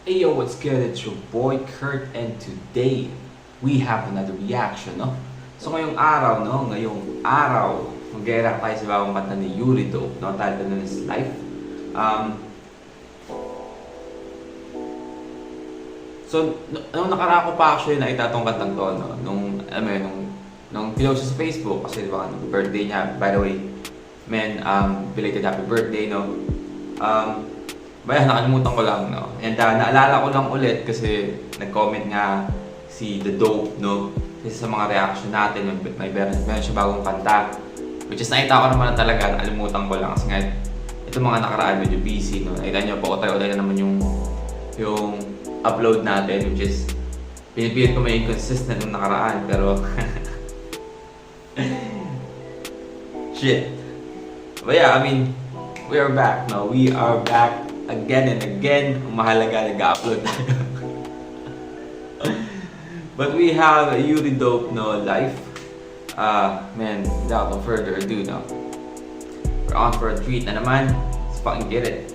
Hey yo, what's good? It's your boy Kurt, and today we have another reaction, no? So ngayong araw, mag-react tayo sa bagong kanta ni Yuri Dope, no? Title na is Life. Nung nakaraan ko pa actually nakita tong kantang to, no? Nung pinost siya sa Facebook, kasi di ba, birthday niya. By the way, belated happy birthday, no? Nakalimutan ko lang, no? And naalala ko lang ulit kasi nag-comment nga si The Dope, no? Kasi sa mga reaction natin, may meron siya bagong kanta. Which is nakita ko naman na talaga, nakalimutan ko lang. Kasi nga, ito mga nakaraan medyo busy, no? Nakita niyo po, tayo-tayo na naman yung upload natin, which is pinipilit ko may inconsistent nung nakaraan, pero shit. But yeah, I mean, we are back, no? We are back again and again. Ang mahalaga, nag-upload na. But we have Yuri Dope, no? Life. Without no further ado, no? We're on for a treat na naman. Let's fucking get it.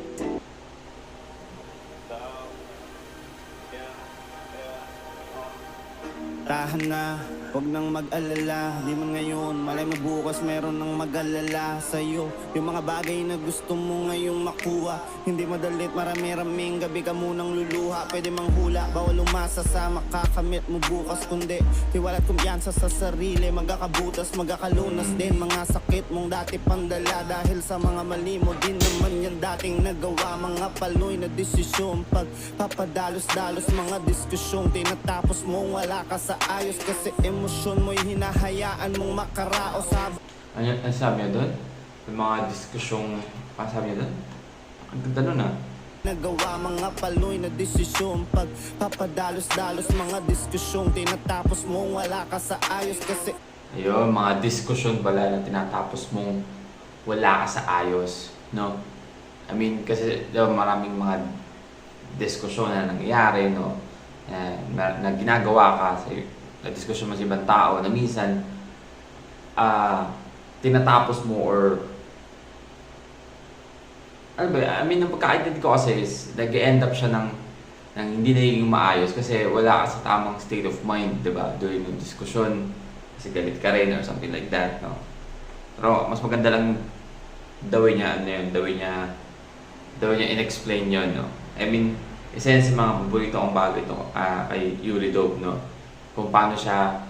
Tahan na, huwag nang mag-alala. Di man ngayon, malay mo bukas meron nang mag-alala sa'yo. Yung mga bagay na gusto mo ngayong makuha, hindi madalit, marami-raming gabi ka munang luluha. Pwede manghula, bawal umasa sa makakamit mo bukas. Kundi, tiwala't kumpiyansa sa sarili, magkakabutas, magkakalunas din. Mga sakit mong dati pandala dahil sa mga mali mo. Din naman yan dating nagawa, mga paloy na desisyon. Pag papadalos-dalos, mga diskusyong tinatapos mo, wala ka sa ayos kasi emosyon mo'y hinahayaan mong makaraos. Ano sabi niya doon? Yung mga diskusyong, ano sabi niya doon? Ang ganda nun ah. Nagawa mga paloy na desisyon. Pag papadalos-dalos, mga diskusyong tinatapos mo, wala ka sa ayos kasi Ayun, mga diskusyon pala na tinatapos mong wala ka sa ayos, no? I mean, kasi diba, maraming mga diskusyon na nangyayari, no? Na ginagawa ka sa diskusyon mo sa ibang tao na minsan tinatapos mo or ano ba, I mean, ang pagka-identity ko kasi is nag-end up siya ng hindi nagiging maayos kasi wala ka sa tamang state of mind, diba? During yung diskusyon kasi galit ka rin or something like that, no? Pero mas maganda lang the way niya in-explain yun, no? I mean, isa yan sa mga paborito kong bagay ito kay Yuri Dope, no? Kung paano niya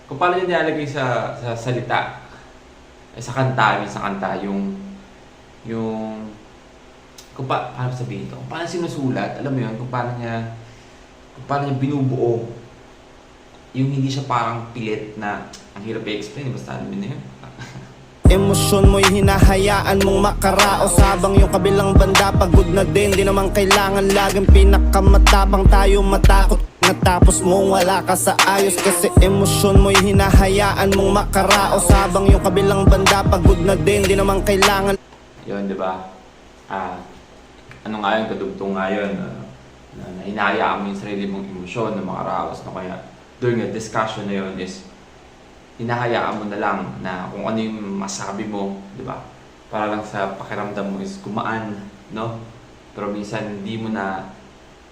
nilalagay sa salita, sa kanta, yung paano sabihin ito? Kung paano sinusulat, alam mo yun, kung paano niya binubuo. Yung hindi siya parang pilit na, ang hirap i-explain, basta alam mo na yun. emosyon mo'y hinahayaan mong makaraos. Habang yung kabilang banda pagod na din. Di naman kailangan laging pinakamatapang tayo matakot. Natapos mong wala ka sa ayos kasi emosyon mo'y hinahayaan mong makaraos. Habang yung kabilang banda pagod na din. Di naman kailangan. Yun, di ba? Ano nga yun, kadugtong nga yun, na hinahayaan mo yung sarili mong emosyon na makaraos. No? Kaya during a discussion na yun is hinahayaan mo na lang na kung ano yung masabi mo, di ba? Para lang sa pakiramdam mo is gumaan, no? Pero minsan hindi mo na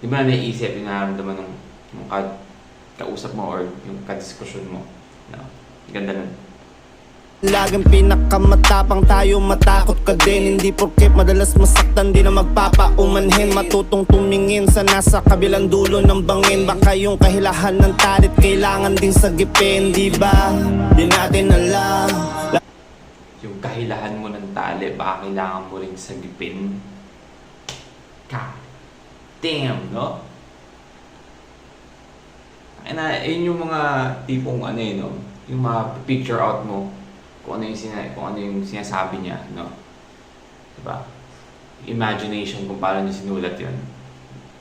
naiisip yung nararamdaman ng kausap mo or yung kadiskusyon mo, no? Ganda nun. Laging pinakamatapang tayo matakot ka din. Hindi porket madalas masaktan di na magpapaumanhin. Matutong tumingin sa nasa kabilang dulo ng bangin. Baka yung kahilahan ng tarit kailangan din sagipin, di ba? Di natin alam. Yung kahilahan mo ng tali, baka kailangan mo rin sagipin. God damn, no? Yun yung mga tipong ano yun, no? Yung mga picture out mo kung ano yung sinasabi niya, no? Diba? Imagination kung paano niya sinulat yun.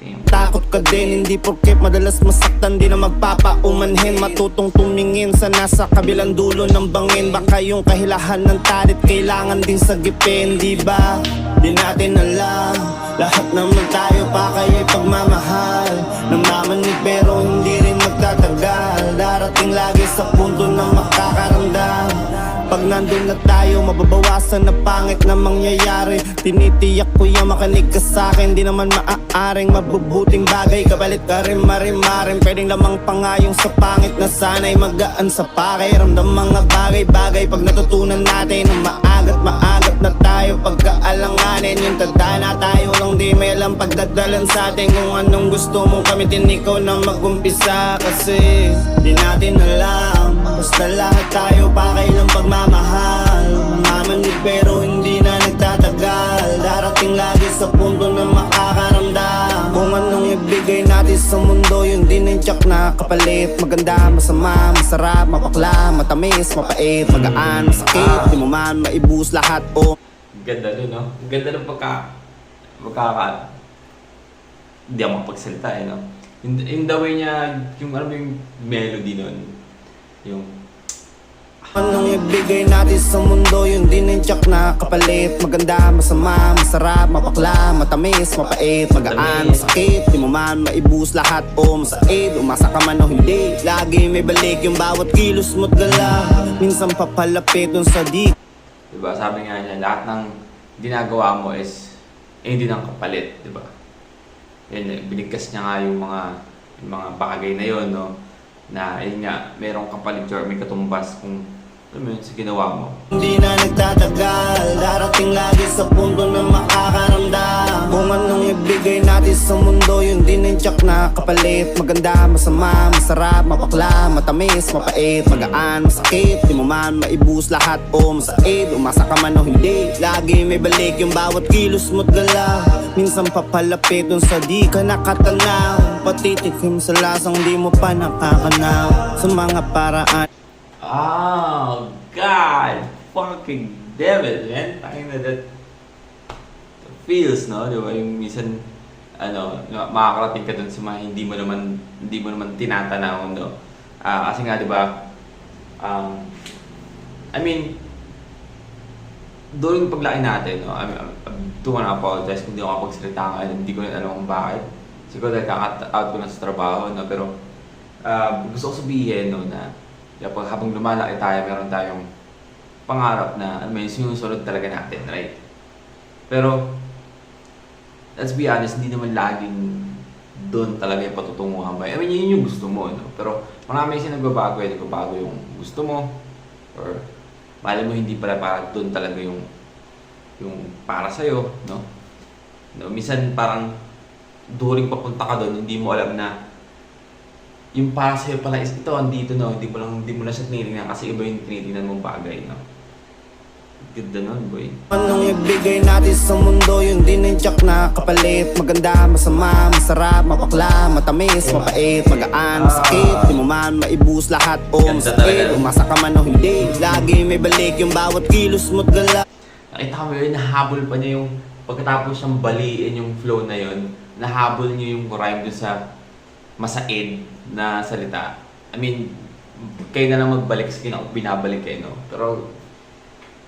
Damn. Takot ka din, hindi porket madalas masaktan di na magpapaumanhin. Matutong tumingin sa nasa kabilang dulo ng bangin. Baka yung kahilahan ng tarit kailangan din sagipin, di ba? Di natin alam, lahat naman tayo pa kaya'y pagmamahal. Namamanig pero hindi rin magtatagal. Darating lagi sa punto na makakaramdam. Pag nandun na tayo, mababawasan na pangit na mangyayari. Tinitiyak ko yan, makinig ka sa'kin. Di naman maaaring mabubuting bagay, kapalit ka rin marim-marim. Pwedeng lamang pangayong sa pangit na sana'y magaan sa pakiramdam. Mga bagay-bagay pag natutunan natin na maagat na tayo pagkaalanganin. Yung tadhana tayo lang di may alam pagdadalan sa atin. Kung anong gusto mong kamitin, ikaw na mag-umpisa. Kasi di natin alam, basta lahat tayo pakailang pagmamahal. Mamamanid pero hindi na nagtatagal. Darating lagi sa punto na makakaramdam. Kung anong ibigay natin sa mundo, yun din ang tsak na kapalit. Maganda, masama, masarap, mapakla, matamis, mapait, magaan, masakit. Di mo man maibus lahat o Ganda nun, no? Ganda ng hindi ako makapagsalita, eh, no? In the way niya, yung ano yung melody nun, yung anong ibigay natin sa mundo, yun din ang tsak na kapalit. Maganda, masama, masarap, mapakla, matamis, mapait, magaan, masakit. Di mo man maibus lahat o masait. Umasa ka man o hindi, lagi may balik yung bawat kilos mo't gala. Minsan papalapit dun sa di. diba, sabi nga niya, lahat ng ginagawa mo is hindi ng kapalit, diba? Yun, binigkas niya nga yung mga bagay na yun, no? Na, yun nga, merong kapalit or may katumbas kung alam mo yun, sa ginawa mo. Hindi na nagtatagal, darating lagi sa punto na makakaramdam. Kung anong ibigay natin sa mundo, yun din ang tsak na kapalit. Maganda, masama, masarap, mapakla, matamis, mapait, magaan, masakit. Di mo man maibus lahat o masait. Umasa ka man o hindi, lagi may balik yung bawat kilos mo't gala. Minsan papalapit dun sa di ka nakatanaw, patitikim sa lasang di mo pa nakakanaw. Sa mga paraan Oh, God! Fucking devil, man! Tayo na that feels, no? Di ba? Yung minsan, makakarating ka dun sa mga hindi mo naman tinatanaw, no? Kasi nga, di ba, I mean, during paglaki natin, no? I do wanna apologize kung di ako kapagsalita ngayon, hindi ko rin alam kung bakit. Siguro dahil kakat out ko na sa trabaho, no? Pero, gusto ko sabihin, no, na kaya habang lumalaki tayo, meron tayong pangarap na may sinusunod talaga natin, right? Pero, let's be honest, hindi naman laging doon talaga yung patutunguhan mo. I mean, yun yung gusto mo, no? Pero marami kasi nagbabago yung gusto mo. Or, mali mo hindi pala para doon talaga yung para sa'yo, no? Minsan parang during papunta ka doon, hindi mo alam na yung para sa'yo pala is ito, andito, no? Hindi mo na siya tinitingnan kasi iba yung tinitingnan mong bagay, no? Ganda nun, boy. anong ibigay natin sa mundo, yun din ang tsak na kapalit. Maganda, masama, masarap, mapakla, matamis, mapait, magaan, masakit. Di mo man maibus lahat o masakit. Umasa ka man o hindi, lagi may balik yung bawat kilos mo't gala. Nakita mo yun, nahabol pa niya yung pagkatapos siyang baliin yung flow na yun, nahabol niya yung rhyme dun sa masaid na salita. I mean, kayo na lang magbalik sa binabalik kayo, no? Pero,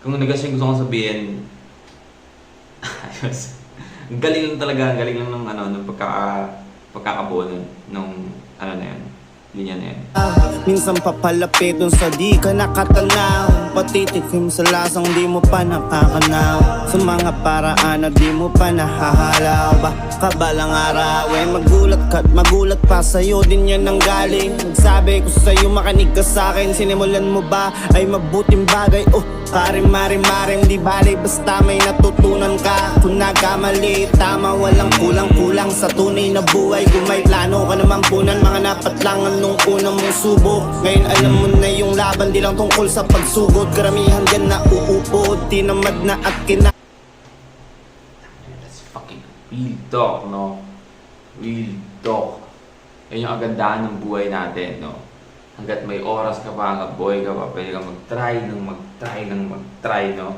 kung nagas yung gusto kong sabihin, ayos. Galing lang talaga, galing lang ng pagkakabuo nung na yun, linya na yun. Minsan papalapit dun sa di ka nakatanaw, patitikim sa lasang di mo pa nakakanaw. Sa mga paraan na di mo pa nahahalaw. Baka balang araw ay magulat pa sa'yo din yan ang galing. Nagsabi ko sa'yo makinig ka sa'kin, sinimulan mo ba ay mabuting bagay? Oh, marim di bali basta may natutunan ka. Kung nagkamali, tama walang kulang sa tunay na buhay. Kung may plano ka naman punan, mga napatlangan nung unang mong subok. Ngayon alam mo na yung laban, di lang tungkol sa pagsugod. Karamihan dyan na uuupod, tinamad na at That's fucking real talk, no? Real talk. Yan yung agandahan ng buhay natin, no? Hanggat may oras ka pa, hanggat buhay ka pa, pwede kang mag-try, no?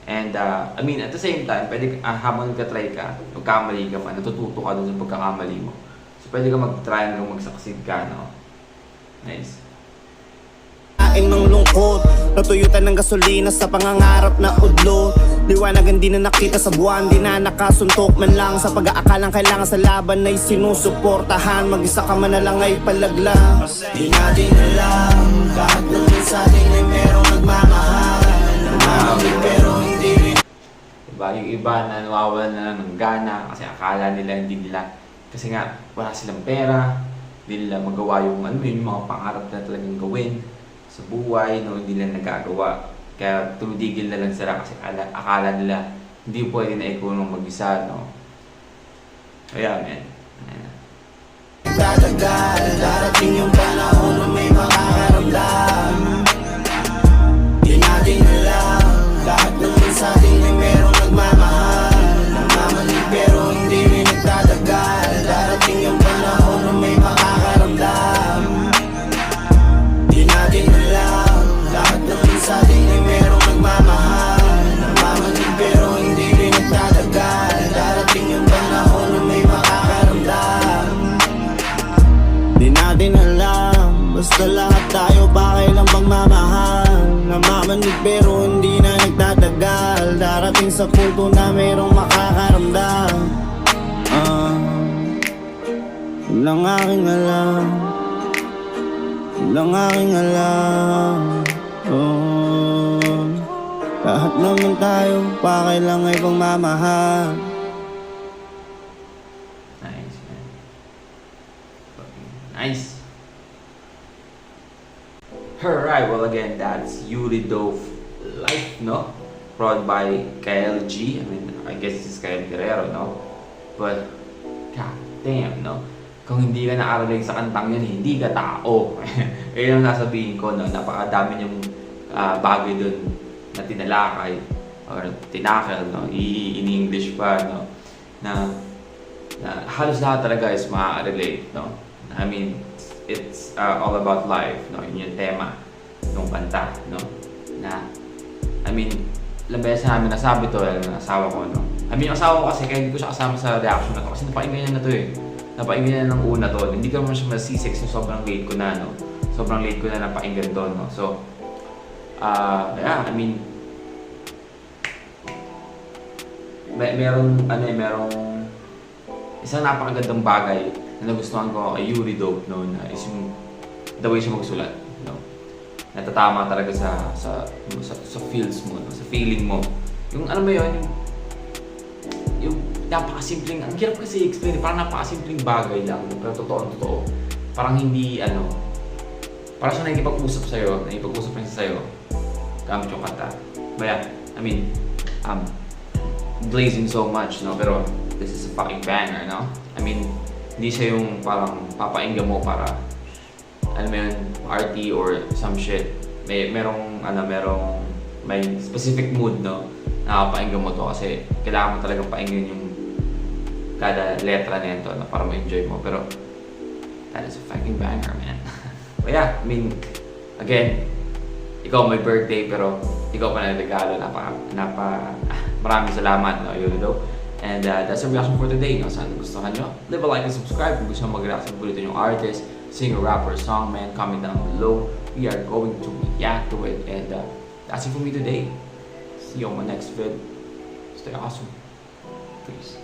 And, I mean, at the same time, pwede habang nagka-try ka, magkamali ka pa, natututo ka dun sa pagkakamali mo. So, pwede ka mag-try hanggang mag-succeed ka, no? Nice. ng lungkot, natuyutan ng gasolina sa pangangarap na udlo. Liwanag hindi na nakita sa buwan, di na nakasuntok man lang sa pag-aakalang kailangan sa laban ay sinusuportahan. Mag-isa ka man na lang ay palaglang. Di natin alam, kahit naman sa atin ay merong nagmamahal. namamanid pero hindi rin. Diba? Yung iba na nawawalan na lang ng gana kasi akala nila hindi nila, kasi nga wala silang pera, hindi nila magawa yung yung mga pangarap na talagang gawin sa buhay, no, hindi nila nagagawa. Kaya tumitigil na lang sila kasi akala nila hindi pwede na ikaw nung mag-isa, no. Kaya man, Tatagal, darating yung panahon na may makakaramdam. Di natin alam, lahat naman sa atin ay merong nagmamahal. Namamanid pero hindi rin nagtatagal. Darating yung panahon na may makakaramdam. Di natin alam, lahat naman sa atin ay merong nagmamahal. Namamanid pero hindi rin nagtatagal. Darating yung panahon na may makakaramdam. Di natin alam, basta lahat tayo pakailang pagmamahal. Namamanid pero hindi na nagtatagal. Darating sa punto na merong makakaramdam. Yun lang aking alam. Yun lang aking alam. Lahat naman tayo pakailang ay pagmamahal. nice, man. Fucking nice. Alright, well again, that's Yuri Dove Life, no? Brought by Kyle G. I mean, I guess this is Kyle Guerrero, no? But, god damn, no? Kung hindi ka naaraling sa kantang yun, hindi ka tao. Ayun ang nasabihin ko, no? Napakadami niyong bagay dun na tinalakay or tinakel, no? In-English pa, no? Na halos lahat talaga is makaka-relate, no? I mean, it's all about life, no? Yun yung tema ng kanta, no? Na, I mean, ilang beses namin nasabi to, ng asawa ko, no? I mean, yung asawa ko kasi, kaya hindi ko siya kasama sa reaction na to kasi napakinggan niya na to eh. Napakinggan niya ng una to. Hindi ko naman siya masisik so sobrang late ko na, no? Sobrang late ko na napakinggan to, no? So, yeah, I mean, merong isang napakagandang bagay na nagustuhan ko kay Yuri Dope, no, na is yung the way siya magsulat, no. Natatama talaga sa feels mo, no, sa feeling mo. Yung ano mo yun, yung napakasimpleng, ang hirap kasi i-explain, parang napakasimpleng bagay lang, no, pero totoo. Parang hindi, parang siya nakikipag-usap sa'yo rin sa'yo, gamit yung kanta. But yeah, I mean, blazing so much, no, pero this is a fucking banger, no? I mean, hindi siya yung parang papainggan mo para, alam mo yun, arty or some shit. May specific mood, no? Nakapainggan mo to kasi kailangan mo talagang painggan yung kada letra nito, no? Para ma-enjoy mo. Pero, that is a fucking banger, man. But yeah, I mean, again, ikaw may birthday pero ikaw pa nagregalo. Maraming salamat, no, Yudo. And that's our reaction for today, no? Sana gustuhan nyo. Leave a like and subscribe kung gusto nyo mag-react sa bulitin yung artist, singer, rapper, song, man. Comment down below. We are going to react to it. And that's it for me today. See you on my next vid. Stay awesome. Peace.